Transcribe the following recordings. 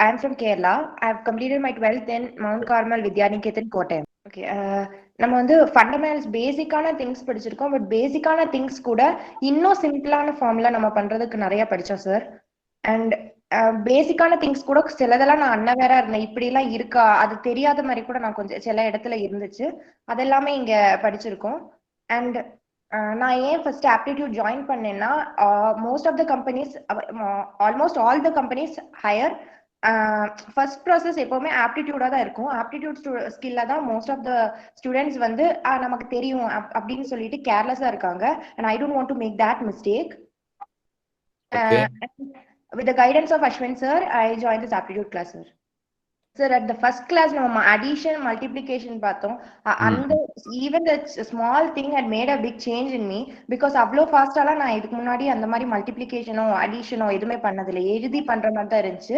I'm from Kerala. I've completed my 12th in Mount Carmel Vidyaniketan, Kottayam. Okay. நம்ம வந்து fundamentals பேசிக்கான things படிச்சிருக்கோம். But பேசிக்கான things கூட இன்னும் சிம்பிளான ஃபார்ம்ல நம்ம பண்றதுக்கு நிறைய படிச்சோம் சார். அண்ட் பேசிக்கான திங்ஸ் கூட சிலதெல்லாம் நான் அன்னவேரா இருந்தேன். இப்படி எல்லாம் இருக்கா, அது தெரியாத மாதிரி கூட நான் கொஞ்சம் சில இடத்துல இருந்துச்சு. அதெல்லாமே இங்க படிச்சிருக்கோம். அண்ட் நான் ஏன் ஃபர்ஸ்ட் ஆப்டிடியூட் ஜாயின் பண்ணேன்னா, most of the companies, almost all the companies hire first process எப்பவுமே ஆப்டிடியூடா தான் இருக்கும். ஆப்டிடியூட் ஸ்கில்ல தான் மோஸ்ட் ஆஃப் த ஸ்டூடெண்ட்ஸ் வந்து நமக்கு தெரியும் அப்படின்னு சொல்லிட்டு கேர்லெஸ்ஸா இருக்காங்க. And I don't want to make that mistake. With the guidance of ASHWIN Sir, I joined this aptitude class, sir. Sir, at the first class, நம்ம addition, multiplication பார்த்தோம். அந்த even the small thing had made a big change in me, because அவ்வளோ ஃபாஸ்டாலாம் நான் இதுக்கு முன்னாடி அந்த மாதிரி மல்டிப்ளிகேஷனோ அடிஷனோ எதுவுமே பண்ணதில்லை. எழுதி பண்ற மாதிரி தான் இருந்துச்சு.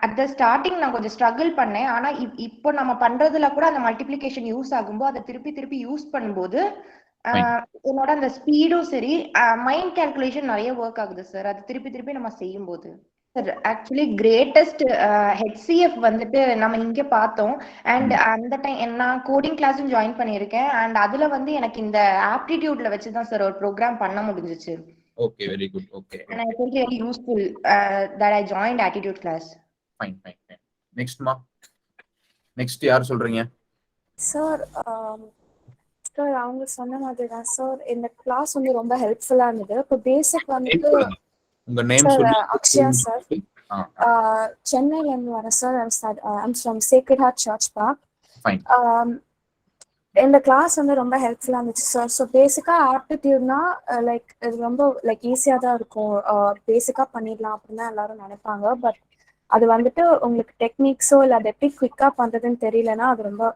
அட் த ஸ்டார்டிங் நான் கொஞ்சம் ஸ்ட்ரகிள் பண்ணேன். ஆனா இப்போ நம்ம பண்றதுல கூட அந்த மல்டிப்ளிகேஷன் யூஸ் ஆகும்போது அதை திருப்பி யூஸ் பண்ணும்போது என்னோட அந்த ஸ்பீடும் சரி, மைண்ட் கால்குலேஷன் நிறைய ஒர்க் ஆகுது சார். அது திருப்பி நம்ம செய்யும் போது. சார் ஆக்சுவலி கிரேட்டஸ்ட் HCF வந்துட்டு நம்ம இங்க பார்த்தோம். அண்ட் அந்த டைம் நான் கோடிங் கிளாஸும் ஜாயின் பண்ணியிருக்கேன். அண்ட் அதுல வந்து எனக்கு இந்த ஆப்டிடியூட்ல வச்சுதான் சார் ஒரு ப்ரோக்ராம் பண்ண முடிஞ்சிச்சு. Okay, very good. Okay. And I think really useful that I joined attitude class. Fine. Next ma. Next யார் சொல்றீங்க? சார் சார் அவங்க சொன்ன மாதிரி தான் சார். இந்த கிளாஸ் வந்து ரொம்ப ஹெல்ப்ஃபுல்லா இருந்தது. இப்போ பேசிக் வந்துட்டு உங்க நேம் சார் சொல்லுங்க. அக்ஷயா சார், சென்னையில இருந்து வரேன் sir. I'm from sacred heart church park. Fine. இந்த கிளாஸ் வந்து ரொம்ப ஹெல்ப்ஃபுல்லா இருந்துச்சு சார். ஸோ பேசிக்கா ஆப்டிடியூட்னா லைக் இது ரொம்ப லைக் ஈஸியா தான் இருக்கும். பேசிக்கா பண்ணிடலாம் அப்படின்னு தான் எல்லாரும் நினைப்பாங்க. பட் அது வந்துட்டு உங்களுக்கு டெக்னிக்ஸோ இல்லை அது எப்படி குவிக்கா பண்றதுன்னு தெரியலன்னா அது ரொம்ப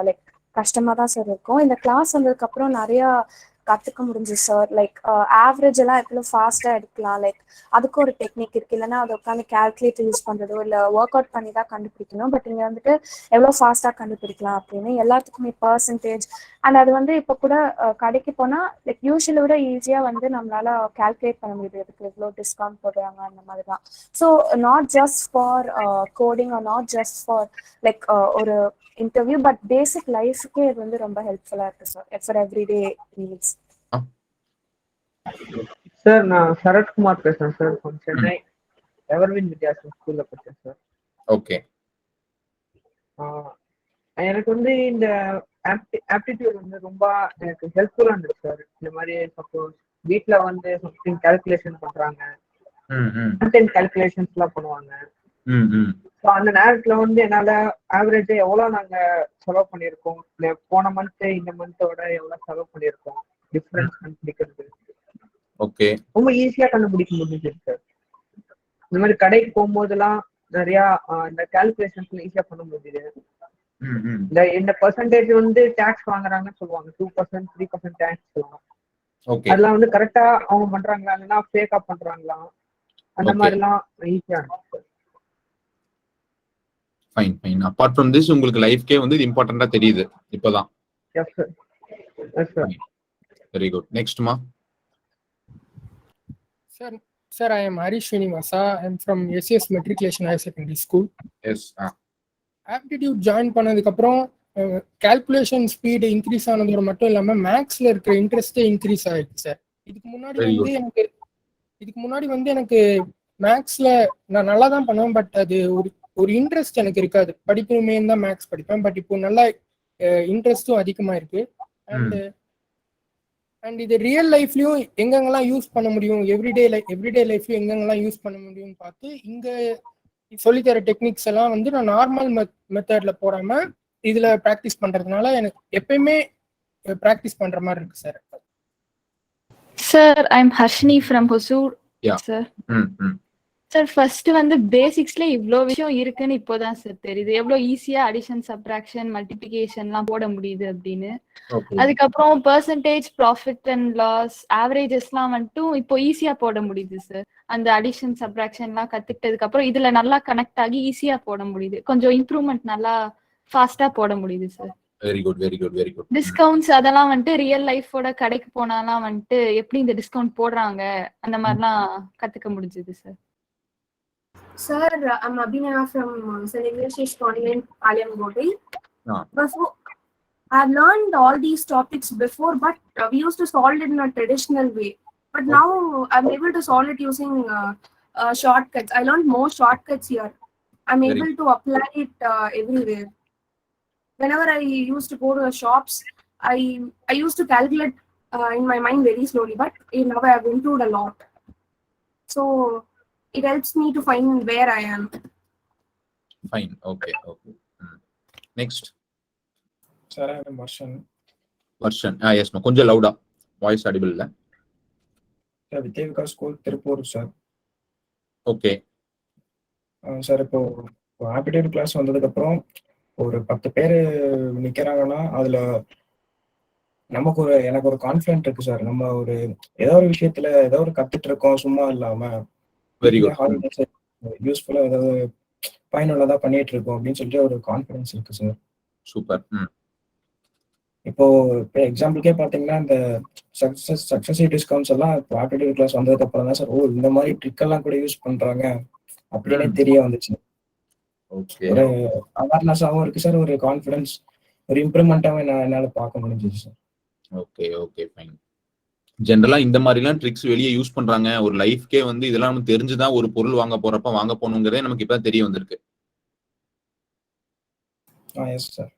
லைக் கஷ்டமா தான் சார் இருக்கும். இந்த கிளாஸ் வந்ததுக்கு அப்புறம் நிறைய கத்துக்க முடிஞ்சு சார். லைக் ஆவரேஜ் எல்லாம் எவ்வளவு ஃபாஸ்டா எடுக்கலாம், லைக் அதுக்கு ஒரு டெக்னிக் இருக்கு. இல்லைன்னா அதை உட்காந்து கால்குலேட்டர் யூஸ் பண்றதோ இல்ல ஒர்க் அவுட் பண்ணி தான் கண்டுபிடிக்கணும். பட் இங்க வந்துட்டு எவ்வளவு ஃபாஸ்டா கண்டுபிடிக்கலாம் அப்படின்னு எல்லாத்துக்குமே பர்சன்டேஜ். அண்ட் அது வந்து இப்ப கூட கடைக்கு போனா லைக் யூஸ்வலை விட ஈஸியா வந்து நம்மளால கால்குலேட் பண்ண முடியுது. இதுக்கு எவ்வளவு டிஸ்கவுண்ட் போடுறாங்க அந்த மாதிரி தான். So not just for coding or not just for like ஒரு இன்டர்வியூ, பட் பேசிக் லைஃப்க்கே இது வந்து ரொம்ப ஹெல்ப்ஃபுல்லா இருக்கு sir, for everyday needs. Sir நான் சரத்குமார் பேசுறேன் சார், ஃப்ரம் சென்னை எவர்வின் வித்யாசன் ஸ்கூல்ல படிச்சேன் சார். ஓகே. எனக்கு வந்து இந்த ஆப்டிடியூட் வந்து ரொம்ப எனக்கு ஹெல்ப்ஃபுல்லா இருந்துச்சு சார். இந்த மாதிரி சப்போஸ் வீட்ல வந்து சம்திங் கால்குலேஷன் பண்றாங்க, கண்டென்ட் கால்குலேஷன்ஸ் எல்லாம் பண்ணுவாங்க. ஸோ அந்த நேரத்துல வந்து என்னால ஆவரேஜா எவ்வளவு நாங்க செலவு பண்ணியிருக்கோம், போன மந்த் இந்த மந்தோட எவ்வளவு செலவு பண்ணியிருக்கோம், டிஃபரன்ஸ் கண்டுபிடிக்கிறது ஓகே ரொம்ப ஈஸியா கண்டுபிடிக்க முடிஞ்சது சார். இந்த மாதிரி கடைக்கு போகும்போதெல்லாம் நிறைய இந்த கால்குலேஷன்ஸ் ஈஸியா பண்ண முடியுது. இந்த பெர்சன்டேஜ் வந்து டாக்ஸ் வாங்குறாங்கன்னு சொல்லுவாங்க, 2%, 3% டாக்ஸ் சொல்லுவாங்க. அதெல்லாம் வந்து கரெக்டா அவங்க பண்றாங்களா இல்லைன்னா ஃபேக்கா பண்றாங்களா, அந்த மாதிரிலாம் ஈஸியா இருக்கு. Fine fine. Apart from this உங்களுக்கு லைஃப்க்கே வந்து இது இம்பார்ட்டண்டா தெரியுது இப்போதான். Yes sir. Yes sir. Very good. Next மா. Sir, I am R.ASHWIN. I am from ACS Matriculation Higher Secondary School. Yes. Aptitude join பண்ணதுக்கு அப்புறம் கால்குலேஷன் ஸ்பீடு இன்க்ரீஸ் ஆனதோட மட்டும் இல்லாம மேக்ஸ்ல இருக்கிற இன்ட்ரெஸ்டே இன்க்ரீஸ் ஆயிடுச்சு சார். இதுக்கு முன்னாடி வந்து எனக்கு மேக்ஸ்ல நான் நல்லா தான் பண்ணுவேன், பட் அது ஒரு இன்ட்ரெஸ்ட் எனக்கு இருக்காது. படிக்கணுமே தான் மேக்ஸ் படிப்பேன், பட் இப்போ நல்லா இன்ட்ரெஸ்டும் அதிகமா இருக்கு. அண்ட் இது ரியல் லைஃப்லயும் எங்கெங்கெல்லாம் யூஸ் பண்ண முடியும், எவ்ரிடே லைஃப்லயும் எங்கெங்கெல்லாம் யூஸ் பண்ண முடியும்னு பார்த்து இங்க சொல்லித்தர டெக்னிக்ஸ் எல்லாம் வந்து நான் நார்மல் மெத்தட்ல போடாம இதுல ப்ராக்டிஸ் பண்றதுனால எனக்கு எப்பயுமே ப்ராக்டிஸ் பண்ற மாதிரி இருக்கு sir. Sir I M Harshini from Hosur. Sir sir first வந்து பேசிக்ஸ்ல இவ்வளோ விஷயம் இருக்குன்னு இப்போதான் சார் தெரியுது, எவ்வளோ ஈஸியா அடிஷன் சப்ட்ராக்ஷன் மல்டிப்ளிகேஷன்லாம் போட முடியுது அப்படின்னு. அதுக்கப்புறம் பெர்சன்டேஜ் ப்ராஃபிட் அண்ட் லாஸ் ஆவரேஜஸ்லாம் வந்துட்டும் இப்போ ஈஸியா போட முடியுது சார். அந்த அடிஷன் சப்ட்ராக்ஷன்லாம் கத்துக்கிட்டதுக்கு அப்புறம் இதுல நல்லா கனெக்ட் ஆகி ஈஸியா போட முடியுது, கொஞ்சம் இம்ப்ரூவ்மெண்ட் நல்லா ஃபாஸ்டா போட முடியுது sir. Very good very good very good. Discounts அதெல்லாம் வந்துட்டு ரியல் லைஃபோட கடைக்கு போனாலாம் வந்துட்டு எப்படி இந்த டிஸ்கவுண்ட் போடுறாங்க அந்த மாதிரிலாம் கத்துக்க முடிஞ்சது sir. Sir, I'm Abhinaya from St. Ignatius Convent, Alamgodi. Before, I've learned all these topics before, but we used to solve it in a traditional way. But now I'm able to solve it using shortcuts. I learned more shortcuts here. I'm able to apply it everywhere. Whenever I used to go to the shops, I used to calculate in my mind very slowly, but now I have improved a lot. So it helps me to find where I am. Fine. Okay. Next. Sir, I am Varshan. Yes, ma. Konja louda. Voice audible illa. Sir, Vidyavika School, Tirupur, sir. Okay. Sir, இப்போ aptitude class வந்ததுக்கு அப்புறம் ஒரு 10 பேர் நிக்கிறாங்கன்னா அதுல எனக்கு ஒரு confident இருக்கு sir. நம்ம ஏதோ ஒரு விஷயத்துல ஏதோ ஒரு கத்துட்டு இருக்கோம் சும்மா இல்லாம. Very good. யூஸ்ஃபுல்லா ஏதாவது பயனுள்ளதா பண்ணிட்டு இருக்கோம் அப்படின்னு சொல்லிட்டு ஒரு கான்ஃபிடன்ஸ் இருக்கு சார். சூப்பர். இப்போ எக்ஸாம்பிளுக்கே பாத்தீங்கன்னா இந்த சக்சஸிவ் டிஸ்கவுண்ட்ஸ் எல்லாம் ஆப்டிடியூட் கிளாஸ் வந்ததுக்கு அப்புறம் தான் சார் இந்த மாதிரி ட்ரிக் எல்லாம் கூட யூஸ் பண்றாங்க அப்படின்னே தெரிய வந்துச்சு. ஒரு அவேர்னஸாகவும் இருக்கு சார், ஒரு கான்ஃபிடன்ஸ், ஒரு இம்ப்ரூவ்மெண்ட்டாகவும் என்னால பார்க்க முடிஞ்சிச்சு சார். Okay fine. ஜென்ரலா இந்த மாதிரிலாம் ட்ரிக்ஸ் வெளியே யூஸ் பண்றாங்க. ஒரு லைஃப்க்கே இதெல்லாம் நமக்கு தெரிஞ்சுதான் ஒரு பொருள் வாங்க போகணுங்கிறதே நமக்கு இப்ப தெரிய வந்திருக்கு. Yes sir.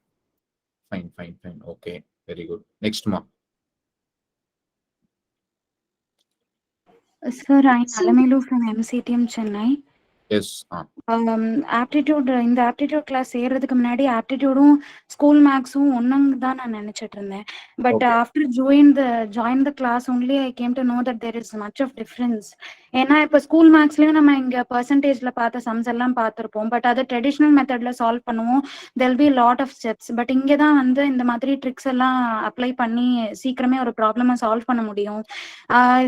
Fine. Okay, very good. Next மா. Sir, I'm Alamelu from MCTM Chennai. Yes. Aptitude இந்த ஆப்டிடியூட் கிளாஸ் சேர்றதுக்கு முன்னாடி ஆப்டிடியூடும் ஸ்கூல் மேக்ஸும் ஒன்னுங்க தான் நான் நினைச்சிட்டு இருந்தேன். But after join the class only I came to know that there is much of difference. ஏன்னா இப்போ ஸ்கூல் மேக்ஸ்லயும் நம்ம இங்க பர்சன்டேஜ்ல பார்த்த சம்ஸ் எல்லாம் பார்த்துருப்போம். பட் அது ட்ரெடிஷ்னல் மெத்தட்ல சால்வ் பண்ணுவோம். There'll be lot of steps. But இங்கே தான் இந்த மாதிரி ட்ரிக்ஸ் எல்லாம் அப்ளை பண்ணி சீக்கிரமே ஒரு ப்ராப்ளமை சால்வ் பண்ண முடியும்.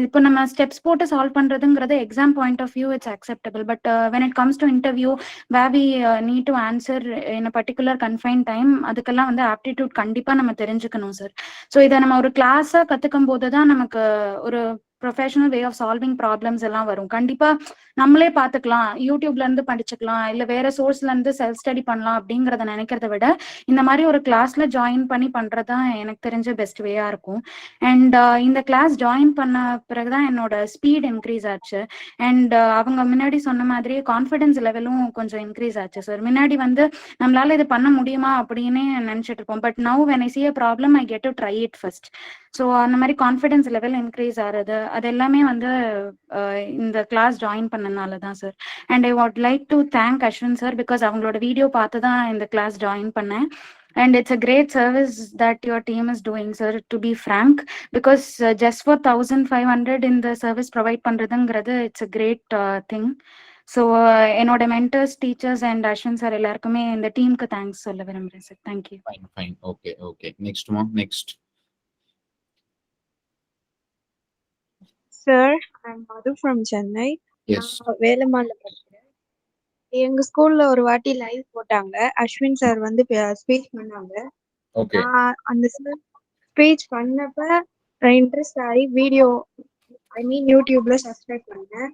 இப்போ நம்ம ஸ்டெப்ஸ் போட்டு சால்வ் பண்றதுங்கிறது exam point of view it's acceptable. But when it comes to interview where we need to answer in a particular confined time, அதுக்கெல்லாம் aptitude கண்டிப்பா நம்ம தெரிஞ்சுக்கணும் சார். ஸோ இதை நம்ம ஒரு கிளாஸா கத்துக்கும் போதுதான் நமக்கு ஒரு professional way of solving problems எல்லாம் வரும். கண்டிப்பா நம்மளே பார்த்துக்கலாம், யூடியூப்ல இருந்து படிச்சுக்கலாம், இல்ல வேற சோர்ஸ்ல இருந்து செல்ஃப் ஸ்டடி பண்ணலாம் அப்படிங்கறத நினைக்கிறத விட இந்த மாதிரி ஒரு கிளாஸ்ல ஜாயின் பண்ணி பண்றதுதான் எனக்கு தெரிஞ்ச பெஸ்ட் வேயா இருக்கும். அண்ட் இந்த கிளாஸ் ஜாயின் பண்ண பிறகுதான் என்னோட ஸ்பீட் இன்க்ரீஸ் ஆச்சு. அண்ட் அவங்க முன்னாடி சொன்ன மாதிரி கான்ஃபிடன்ஸ் லெவலும் கொஞ்சம் இன்க்ரீஸ் ஆச்சு சார். முன்னாடி நம்மளால இது பண்ண முடியுமா அப்படின்னு நினைச்சிட்டு இருப்போம். But now when I see a problem I get to try it first. So அந்த மாதிரி கான்ஃபிடன்ஸ் லெவல் இன்க்ரீஸ் ஆகுது. அது எல்லாமே இந்த கிளாஸ் ஜாயின் பண்ணனால தான் sir. And I would like to thank Ashwin sir, because அவங்களோட வீடியோ பார்த்து தான் இந்த கிளாஸ் ஜாயின் பண்ணேன். And it's a great service that your team is doing, sir, to be frank, because just for 1,500 in the service provide பண்றதுங்கிறது it's a great thing. So என்னோட mentors, teachers and Ashwin sir எல்லாருக்குமே இந்த டீமுக்கு thanks சொல்ல விரும்புறேன் sir. Thank you. Fine. Okay. Next. Sir, I'm Madhu from Chennai. Yes. வேலம்மாள்ல படிக்கிறேன். எங்க ஸ்கூல்ல ஒரு வாட்டி லைவ் போட்டாங்க. அஸ்வின் சார் ஸ்பீச் பண்ணாங்க. நான் அந்த ஸ்பீச் பண்ணப்ப இன்ட்ரெஸ்ட் ஆகி வீடியோ யூடியூப்ல சப்ஸ்கிரைப் பண்ணேன்.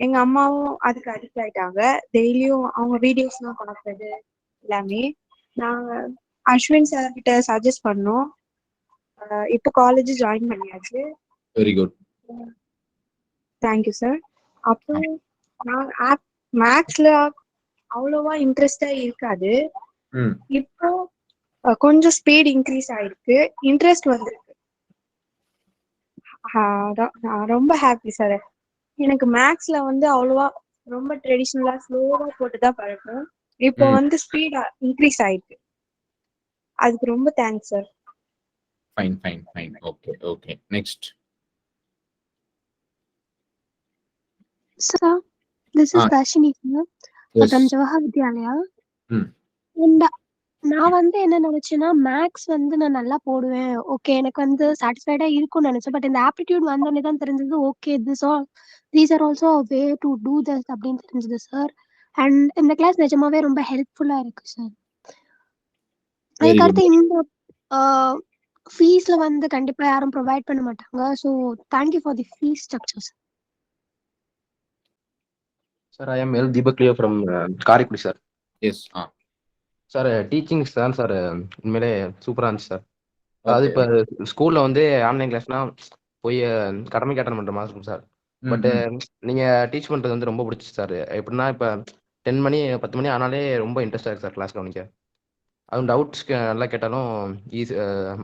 எங்க அம்மாவும் அதுக்கு அடிக்ட் ஆயிட்டாங்க. டெய்லியும் அவங்க வீடியோஸ் எல்லாம் பார்க்கறது எல்லாமே. நாங்க அஸ்வின் சார் கிட்ட சஜஸ்ட் பண்ணோம். இப்போ காலேஜ் ஜாயின் பண்ணியாச்சு. Very good. Thank you sir. அப்புறம் நான் மேக்ஸ்ல அவ்வளவா இன்ட்ரெஸ்டா இருக்காது. இப்போ கொஞ்சம் ஸ்பீட் இன்க்ரீஸ் ஆயிருக்கு, இன்ட்ரெஸ்ட் வந்திருக்கு. ரொம்ப ஹாப்பி சார். எனக்கு மேக்ஸ்ல அவ்வளவா ரொம்ப ட்ரெடிஷ்னலா ஸ்லோவா போட்டுதான் பழக்கம். இப்போ ஸ்பீட் இன்க்ரீஸ் ஆயிருக்கு. அதுக்கு ரொம்ப thanks sir. Fine. Okay. Next. Sir, this is Darshini from Jawahar Vidyalaya. நான் என்ன நினைச்சேன்னா மேக்ஸ் நான் நல்லா போடுவேன், ஓகே எனக்கு சாட்டிஸ்ஃபைடா இருக்கும்னு நினைச்சேன். பட் இந்த ஆப்டிடியூட் வந்தோடனே தான் தெரிஞ்சது, okay these are also way to do this அப்படின்னு தெரிஞ்சது சார். அண்ட் இந்த கிளாஸ் நிஜமாவே ரொம்ப ஹெல்ப்ஃபுல்லா இருக்கு சார். அதுக்கு அடுத்து இந்த ஃபீஸ்ல கண்டிப்பா யாரும் ப்ரொவைட் பண்ண மாட்டாங்க. So thank you for the fees structure. Sir I am L Deepak Leo from Karaikudi sir. Yes. Sir teachings தான் சார் உண்மையிலே சூப்பராக இருந்துச்சு சார். அதாவது இப்போ ஸ்கூலில் வந்து ஆன்லைன் கிளாஸ்னா போய் கடமைக்கு அட்டன் பண்ணுற மாதிரி இருக்கும் சார். பட்டு நீங்கள் டீச் பண்ணுறது வந்து ரொம்ப பிடிச்சி சார். எப்படின்னா இப்போ 10 மணி 10 மணி ஆனாலே ரொம்ப இன்ட்ரெஸ்டாக இருக்குது சார் கிளாஸ் கவனிக்க. அதுவும் டவுட்ஸ் நல்லா கேட்டாலும் ஈஸி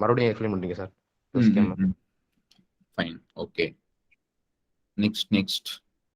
மறுபடியும் எக்ஸ்பிளைன் பண்ணுறீங்க சார். ஃபைன். ஓகே. நெக்ஸ்ட்